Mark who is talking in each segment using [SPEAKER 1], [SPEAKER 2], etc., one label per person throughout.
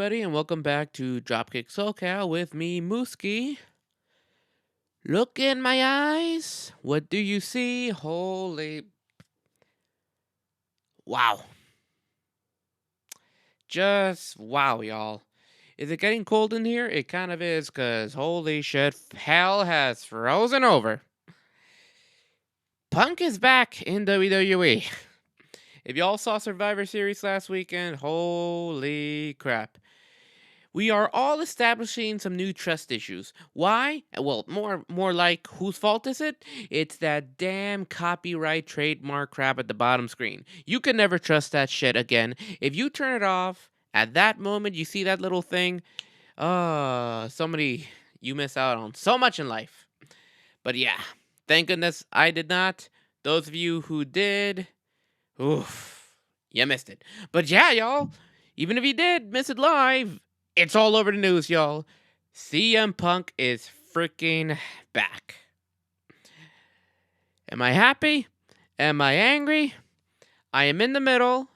[SPEAKER 1] everybody, and welcome back to Dropkick SoCal with me, Mooski. Look in my eyes. What do you see? Holy. Wow. Just wow, y'all. Is it getting cold in here? It kind of is, because holy shit, hell has frozen over. Punk is back in WWE. If y'all saw Survivor Series last weekend, holy crap. We are all establishing some new trust issues. Why? Well, more like whose fault is it? It's that damn copyright trademark crap at the bottom screen. You can never trust that shit again. If you turn it off at that moment, you see that little thing. Somebody you miss out on so much in life. But yeah, thank goodness I did not. Those of you who did, oof, you missed it. But yeah, y'all, even if you did miss it live, it's all over the news, y'all. CM Punk is freaking back. Am I happy? Am I angry? I am in the middle.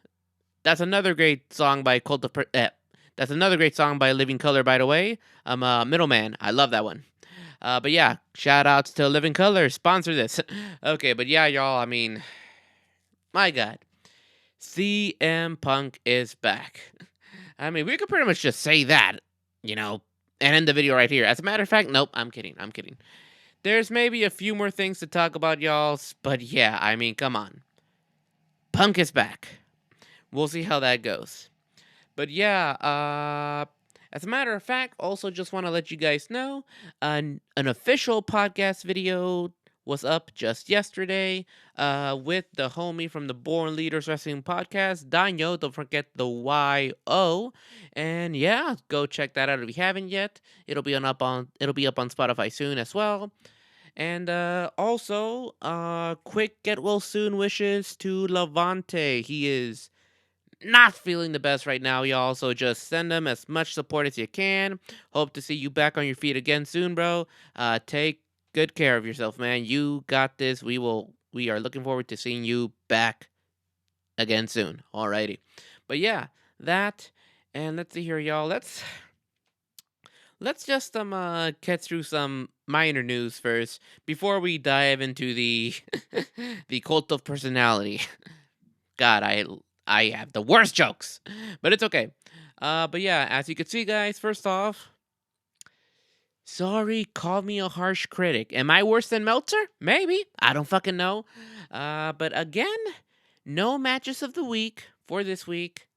[SPEAKER 1] That's another great song by that's another great song by Living Color, by the way. I'm a middleman. I love that one. But yeah, shout outs to Living Color. Sponsor this. Okay, but yeah, y'all, I mean, my God. CM Punk is back. I mean, we could pretty much just say that, and end the video right here. As a matter of fact, nope, I'm kidding. There's maybe a few more things to talk about, y'all, but yeah, I mean, come on. Punk is back. We'll see how that goes. But yeah, as a matter of fact, also just want to let you guys know an official podcast video was up just yesterday with the homie from the Born Leaders Wrestling Podcast, Daniel. Don't forget the YO. And yeah, go check that out if you haven't yet. It'll be up on Spotify soon as well. And also, quick get well soon wishes to Levante. He is not feeling the best right now, y'all. So just send them as much support as you can. Hope to see you back on your feet again soon, bro. Take good care of yourself, man. You got this. We are looking forward to seeing you back again soon. Alrighty. But yeah, that and let's see here, y'all. Let's just get through some minor news first before we dive into the the cult of personality. God, I have the worst jokes, but it's okay. But yeah, as you can see, guys, first off, sorry, call me a harsh critic. Am I worse than Meltzer? Maybe. I don't fucking know. But again, no matches of the week for this week.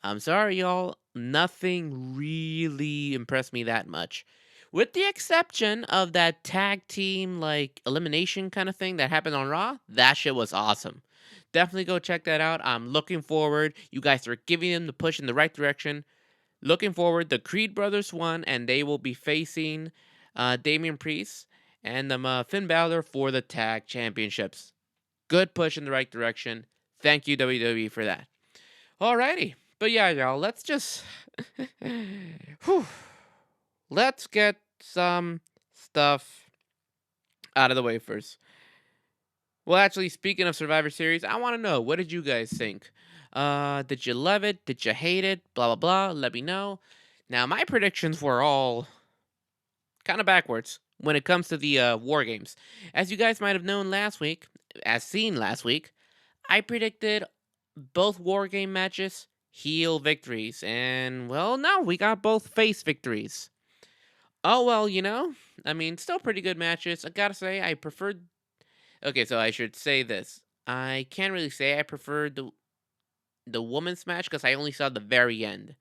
[SPEAKER 1] I'm sorry, y'all. Nothing really impressed me that much. With the exception of that tag team, like, elimination kind of thing that happened on Raw. That shit was awesome. Definitely go check that out. I'm looking forward. You guys are giving them the push in the right direction. Looking forward. The Creed brothers won, and they will be facing Damian Priest and Finn Balor for the tag championships. Good push in the right direction. Thank you, WWE, for that. Alrighty. But yeah, y'all, let's just... let's get some stuff out of the way first. Well, actually, speaking of Survivor Series, I want to know, what did you guys think? Did you love it? Did you hate it? Blah, blah, blah. Let me know. Now, my predictions were all kind of backwards when it comes to the War Games. As you guys might have known last week, as seen last week, I predicted both War Game matches heel victories. And, well, no, we got both face victories. Oh, well, I mean, still pretty good matches. I gotta say, I preferred... Okay, so I should say this. I can't really say I preferred the women's match because I only saw the very end.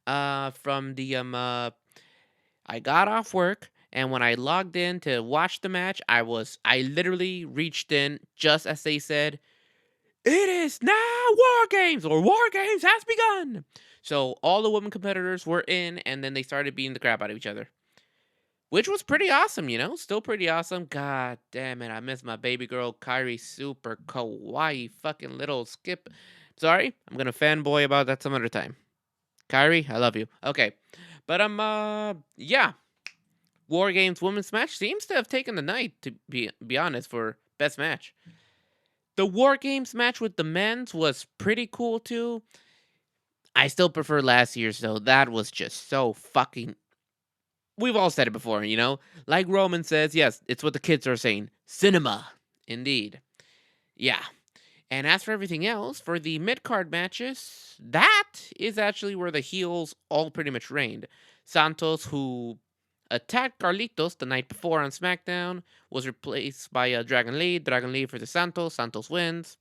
[SPEAKER 1] From the I got off work, and when I logged in to watch the match, I literally reached in just as they said, "It is now War Games," or "War Games has begun." So all the women competitors were in, and then they started beating the crap out of each other. Which was pretty awesome, Still pretty awesome. God damn it, I miss my baby girl, Kyrie, super kawaii fucking little skip. Sorry, I'm gonna fanboy about that some other time. Kyrie, I love you. Okay. But yeah. War Games women's match seems to have taken the night, to be honest, for best match. The War Games match with the men's was pretty cool too. I still prefer last year's though. That was just so fucking. We've all said it before, you know? Like Roman says, yes, it's what the kids are saying. Cinema. Indeed. Yeah. And as for everything else, for the mid card matches, that is actually where the heels all pretty much reigned. Santos, who attacked Carlitos the night before on SmackDown, was replaced by Dragon Lee. Dragon Lee for the Santos. Santos wins.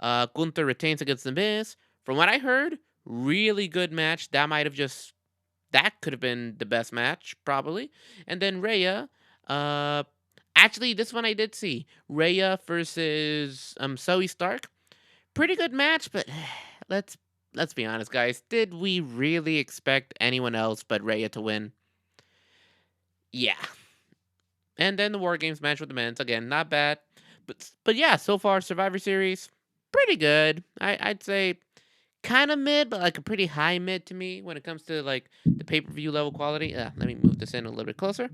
[SPEAKER 1] Gunther retains against The Miz. From what I heard, really good match. That could have been the best match, probably. And then Rhea, actually, this one I did see. Rhea versus Zoe Stark. Pretty good match, but let's let's be honest, guys. Did we really expect anyone else but Rhea to win? Yeah. And then the War Games match with the men's again, not bad, but yeah, so far Survivor Series pretty good. I'd say kind of mid, but like a pretty high mid to me when it comes to like the pay per view level quality. Let me move this in a little bit closer.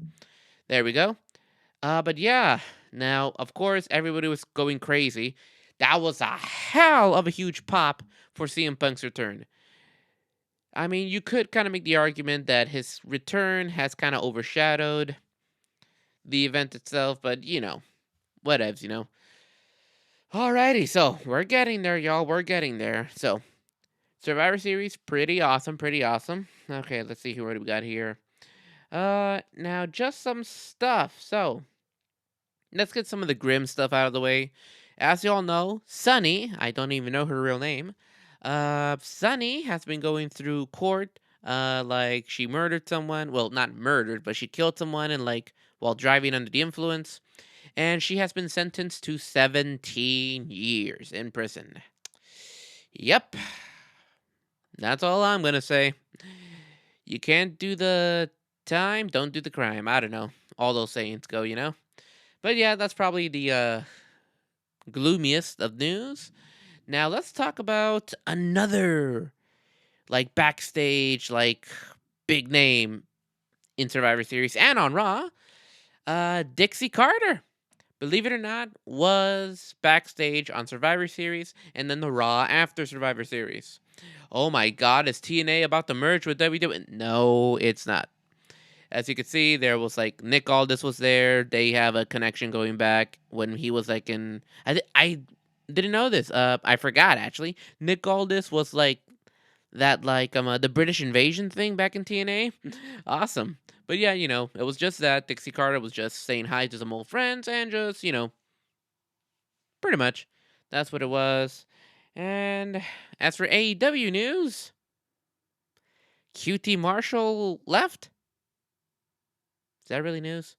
[SPEAKER 1] There we go. But yeah, now of course everybody was going crazy. That was a hell of a huge pop for CM Punk's return. I mean, you could kind of make the argument that his return has kind of overshadowed the event itself, but whatevs, Alrighty, so we're getting there, y'all. We're getting there. So, Survivor Series, pretty awesome, pretty awesome. Okay, let's see what we got here. Now just some stuff. So, let's get some of the grim stuff out of the way. As you all know, Sunny, I don't even know her real name. Sunny has been going through court. Like she murdered someone. Well, not murdered, but she killed someone and like while driving under the influence. And she has been sentenced to 17 years in prison. Yep. That's all I'm gonna say. You can't do the time, don't do the crime. I don't know. All those sayings go, But yeah, that's probably the gloomiest of news. Now let's talk about another like backstage like big name in Survivor Series and on Raw. Dixie Carter, believe it or not, was backstage on Survivor Series and then the Raw after Survivor Series. Oh my god, is TNA about to merge with WWE? No, it's not. As you can see, there was like Nick Aldis was there. They have a connection going back when he was like in. I didn't know this. I forgot actually. Nick Aldis was like that like the British invasion thing back in TNA. Awesome. But yeah, it was just that Dixie Carter was just saying hi to some old friends and just pretty much that's what it was. And as for AEW news, QT Marshall left. Is that really news?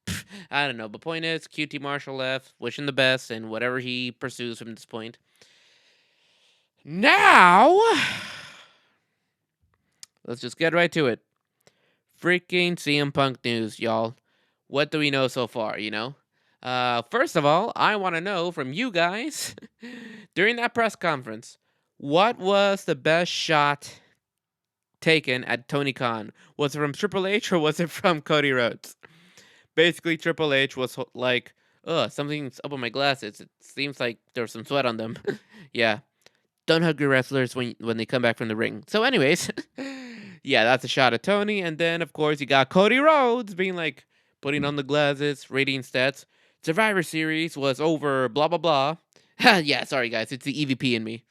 [SPEAKER 1] I don't know. But point is, QT Marshall left. Wish him the best and whatever he pursues from this point. Now, let's just get right to it. Freaking CM Punk news, y'all. What do we know so far, First of all, I want to know from you guys, during that press conference, what was the best shot taken at Tony Khan? Was it from Triple H or was it from Cody Rhodes? Basically, Triple H was like, something's up on my glasses. It seems like there was some sweat on them. Yeah. Don't hug your wrestlers when they come back from the ring. So anyways, yeah, that's a shot at Tony. And then, of course, you got Cody Rhodes being like, putting on the glasses, rating stats. Survivor Series was over, blah, blah, blah. Yeah, sorry, guys. It's the EVP in me.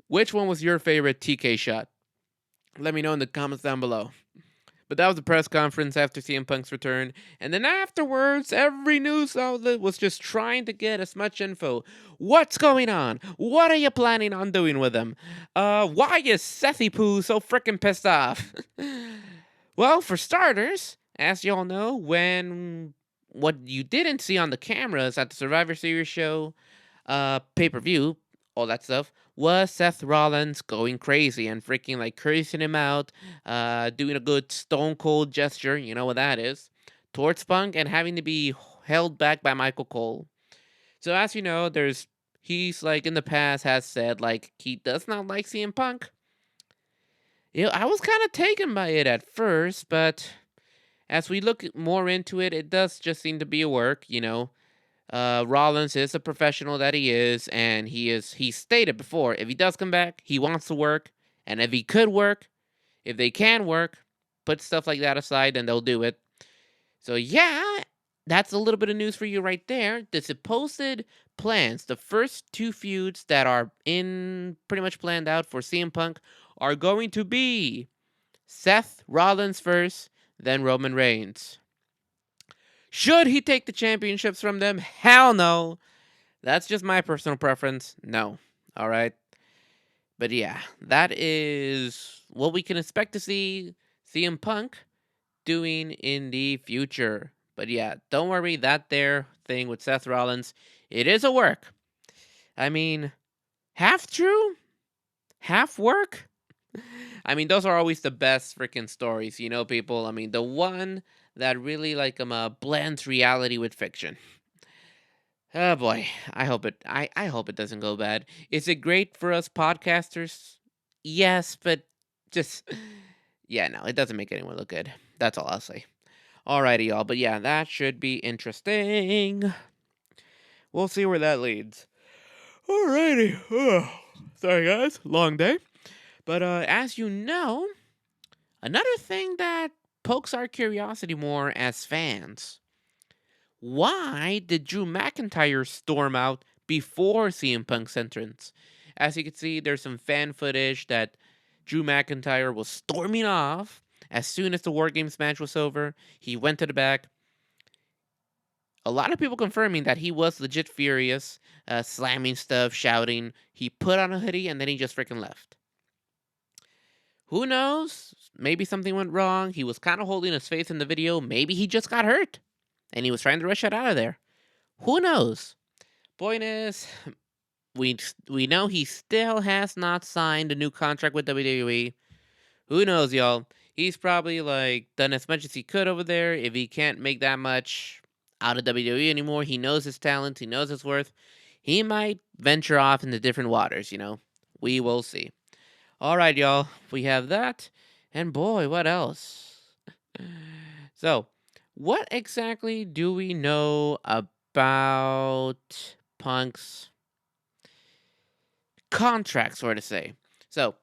[SPEAKER 1] Which one was your favorite TK shot? Let me know in the comments down below. But that was the press conference after CM Punk's return. And then afterwards, every news outlet was just trying to get as much info. What's going on? What are you planning on doing with him? Why is Sethy Poo so freaking pissed off? Well, for starters, as you all know, what you didn't see on the cameras at the Survivor Series show, pay-per-view, all that stuff, was Seth Rollins going crazy and freaking like cursing him out, doing a good stone cold gesture, you know what that is, towards Punk and having to be held back by Michael Cole. So as you know, he's like in the past has said like he does not like CM Punk. I was kind of taken by it at first, but as we look more into it, it does just seem to be a work, Rollins is a professional that he is, and he stated before, if he does come back, he wants to work, And if he could work, if they can work, put stuff like that aside, then they'll do it. So yeah, that's a little bit of news for you right there. The supposed plans, the first two feuds that are in pretty much planned out for CM Punk are going to be Seth Rollins first, then Roman Reigns. Should he take the championships from them? Hell no. That's just my personal preference. No. All right. But yeah, that is what we can expect to see CM Punk doing in the future. But yeah, don't worry, that there thing with Seth Rollins, it is a work. I mean, half true, half work. I mean, those are always the best freaking stories, people. I mean, the one that really blends reality with fiction. Oh boy, I hope it doesn't go bad. Is it great for us podcasters? Yes, but just yeah, no, it doesn't make anyone look good. That's all I'll say. Alrighty, y'all. But yeah, that should be interesting. We'll see where that leads. Alrighty. Oh, sorry, guys. Long day. But as you know, another thing that pokes our curiosity more as fans. Why did Drew McIntyre storm out before CM Punk's entrance? As you can see, there's some fan footage that Drew McIntyre was storming off as soon as the War Games match was over. He went to the back. A lot of people confirming that he was legit furious, slamming stuff, shouting. He put on a hoodie and then he just freaking left. Who knows? Maybe something went wrong. He was kind of holding his face in the video. Maybe he just got hurt and he was trying to rush it out of there. Who knows? Point is, we know he still has not signed a new contract with WWE. Who knows, y'all? He's probably done as much as he could over there. If he can't make that much out of WWE anymore, he knows his talent, he knows his worth. He might venture off into different waters, We will see. All right, y'all. We have that. And boy, what else? So, what exactly do we know about Punk's contract, so to say? So,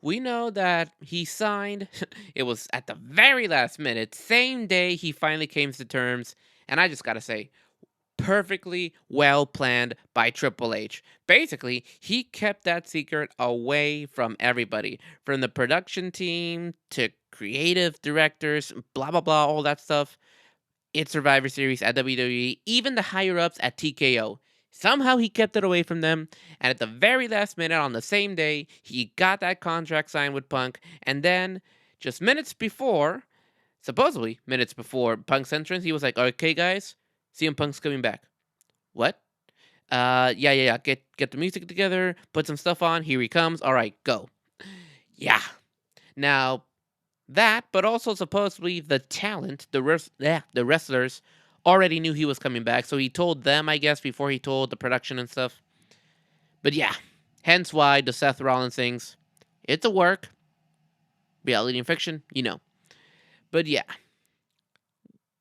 [SPEAKER 1] we know that he signed, it was at the very last minute, same day he finally came to terms, and I just gotta say, perfectly well planned by Triple H. Basically, he kept that secret away from everybody, from the production team to creative directors, blah, blah, blah, all that stuff. It's Survivor Series at WWE, even the higher ups at TKO. Somehow he kept it away from them, and at the very last minute on the same day, he got that contract signed with Punk, and then just minutes before, supposedly minutes before Punk's entrance, he was like, okay guys, CM Punk's coming back. What? Yeah. Get the music together, put some stuff on, here he comes, alright, go. Yeah. Now, that, but also supposedly the talent, the wrestlers already knew he was coming back, so he told them, I guess, before he told the production and stuff. But yeah, hence why the Seth Rollins things, it's a work. Reality and fiction, But yeah.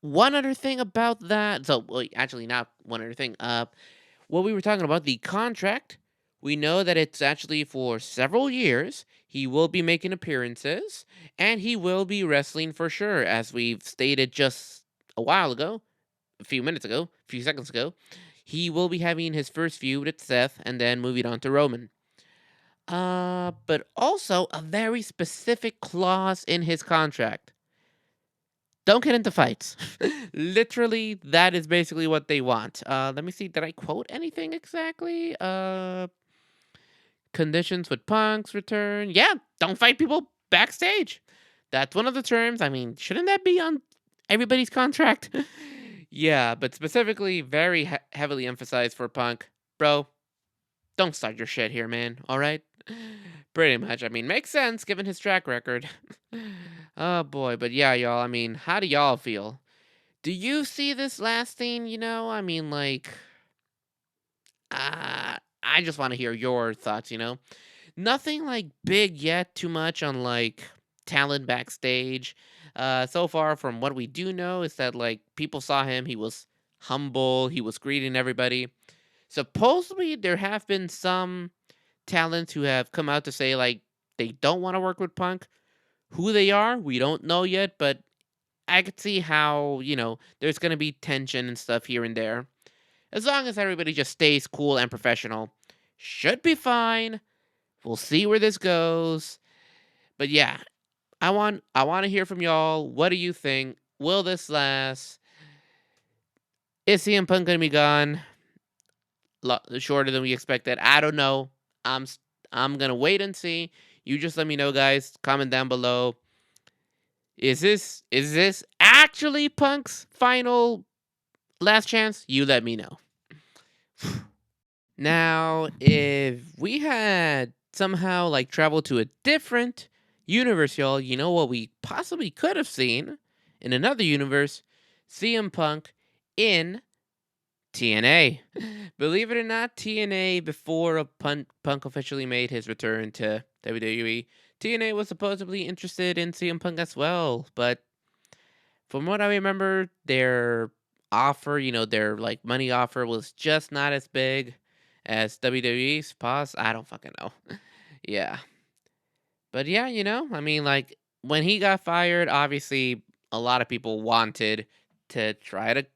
[SPEAKER 1] One other thing about that, so, well, actually not one other thing, what we were talking about, the contract, we know that it's actually for several years. He will be making appearances, and he will be wrestling for sure, as we've stated just a while ago, a few seconds ago. He will be having his first feud with Seth, and then moving on to Roman. But also a very specific clause in his contract. Don't get into fights. Literally, that is basically what they want. Let me see. Did I quote anything exactly? Conditions with Punk's return. Yeah, don't fight people backstage. That's one of the terms. I mean, shouldn't that be on everybody's contract? Yeah, but specifically, very heavily emphasized for Punk. Bro, don't start your shit here, man. All right? Pretty much. I mean, makes sense given his track record. Oh boy, but yeah, y'all. I mean, how do y'all feel? Do you see this lasting? I mean, I just want to hear your thoughts. Nothing big yet. Too much on talent backstage. So far from what we do know is that people saw him. He was humble. He was greeting everybody. Supposedly there have been some talents who have come out to say they don't want to work with Punk. Who they are, we don't know yet, but I could see how, there's going to be tension and stuff here and there. As long as everybody just stays cool and professional, should be fine. We'll see where this goes. But yeah, I want to hear from y'all. What do you think? Will this last? Is CM Punk gonna be gone shorter than we expected? I don't know. I'm s- I'm gonna wait and see. You just let me know, guys. Comment down below. Is this actually Punk's final last chance? You let me know. Now, if we had somehow like traveled to a different universe, y'all, you know what we possibly could have seen in another universe? CM Punk in TNA. Believe it or not, TNA, before Punk officially made his return to WWE, TNA was supposedly interested in CM Punk as well. But from what I remember, their offer, their like money offer was just not as big as WWE's. Pause. I don't fucking know. Yeah. But yeah, I mean, like when he got fired, obviously a lot of people wanted to try to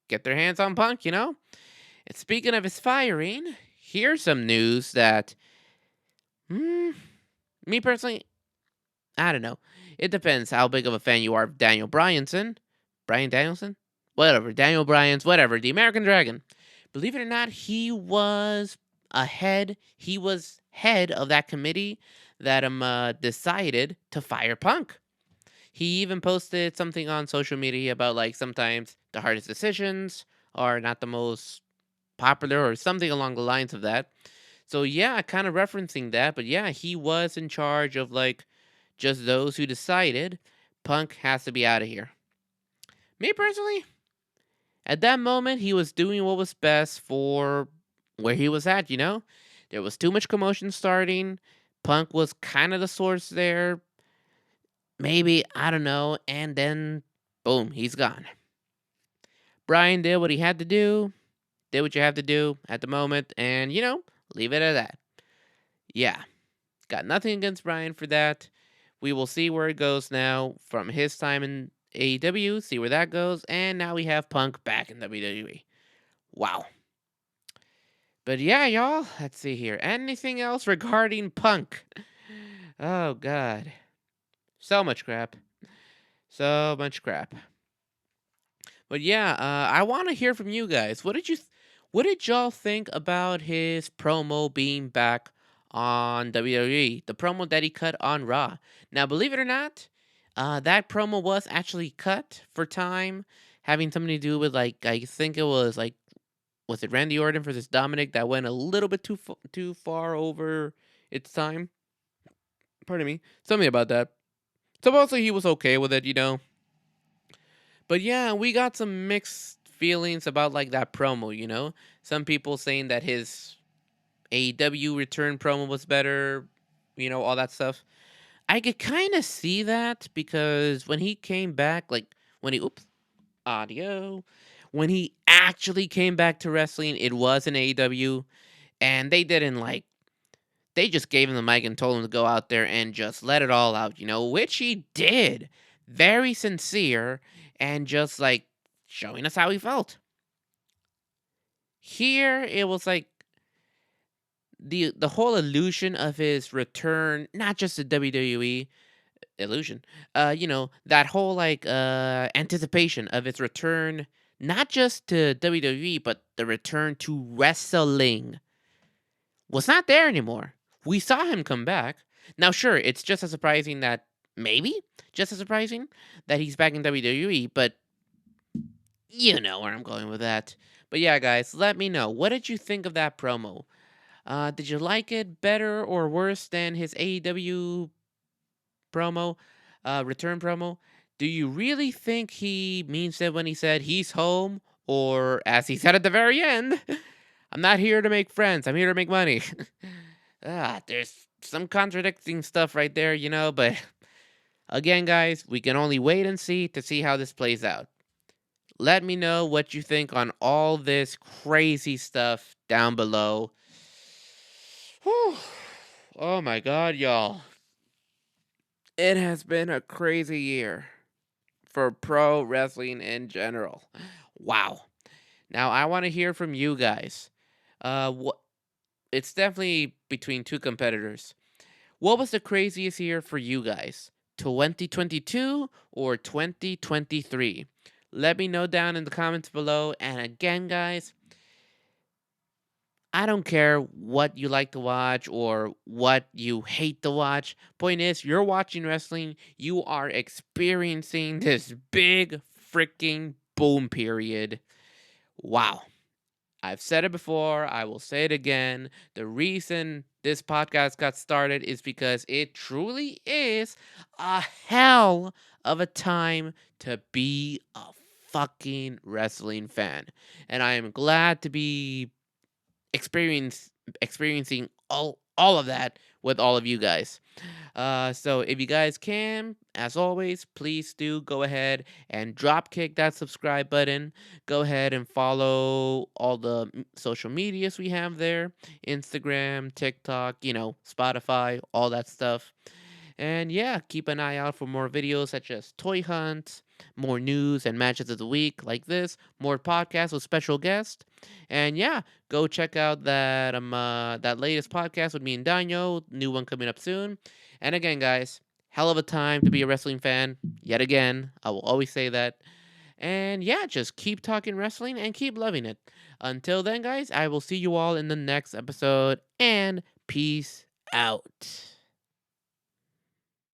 [SPEAKER 1] get their hands on Punk. And speaking of his firing, here's some news that, me personally, I don't know. It depends how big of a fan you are of Daniel Bryanson. Brian Danielson? Whatever. Daniel Bryan's, whatever. The American Dragon. Believe it or not, he was ahead. He was head of that committee that decided to fire Punk. He even posted something on social media about like sometimes the hardest decisions are not the most popular or something along the lines of that. So yeah, kind of referencing that, but yeah, he was in charge of like just those who decided Punk has to be out of here. Me personally, at that moment, he was doing what was best for where he was at. There was too much commotion starting. Punk was kind of the source there. Maybe, I don't know. And then, boom, he's gone. Brian did what he had to do, did what you have to do at the moment, and, leave it at that. Yeah, got nothing against Brian for that. We will see where it goes now from his time in AEW, see where that goes, and now we have Punk back in WWE. Wow. But yeah, y'all, let's see here. Anything else regarding Punk? Oh, God. So much crap. So much crap. But yeah, I want to hear from you guys. What did y'all think about his promo being back on WWE? The promo that he cut on Raw. Now, believe it or not, that promo was actually cut for time, having something to do with like I think it was it Randy Orton versus Dominic that went a little bit too far over its time. Pardon me. Something about that. Supposedly he was okay with it. But yeah, we got some mixed feelings about like that promo. Some people saying that his AEW return promo was better, all that stuff. I could kind of see that because when he came back, like when he audio, when he actually came back to wrestling, it was in AEW, and they just gave him the mic and told him to go out there and just let it all out, which he did. Very sincere and just like showing us how he felt. Here, it was like the whole illusion of his return, not just the WWE illusion, that whole like anticipation of its return, not just to WWE, but the return to wrestling was not there anymore. We saw him come back. Now, sure, it's just as surprising that maybe just as surprising that he's back in WWE, but you know where I'm going with that. But yeah, guys, let me know. What did you think of that promo? Did you like it better or worse than his AEW promo, return promo? Do you really think he means it when he said he's home? Or as he said at the very end, I'm not here to make friends, I'm here to make money. There's some contradicting stuff right there, but again, guys, we can only wait and see to see how this plays out. Let me know what you think on all this crazy stuff down below. Whew. Oh my god, y'all. It has been a crazy year for pro wrestling in general. Wow. Now I want to hear from you guys. What it's definitely between two competitors. What was the craziest year for you guys? 2022 or 2023? Let me know down in the comments below. And again, guys, I don't care what you like to watch or what you hate to watch. Point is, you're watching wrestling, you are experiencing this big freaking boom period. Wow. I've said it before, I will say it again. The reason this podcast got started is because it truly is a hell of a time to be a fucking wrestling fan. And I am glad to be experiencing all of that with all of you guys. So if you guys can, as always, please do go ahead and drop kick that subscribe button. Go ahead and follow all the social medias we have there: Instagram, TikTok, Spotify, all that stuff. And yeah, keep an eye out for more videos such as toy hunts, more news and matches of the week like this, more podcasts with special guests. And yeah, go check out that latest podcast with me and Daniel, new one coming up soon. And again, guys, hell of a time to be a wrestling fan. Yet again, I will always say that. And yeah, just keep talking wrestling and keep loving it. Until then, guys, I will see you all in the next episode and peace out.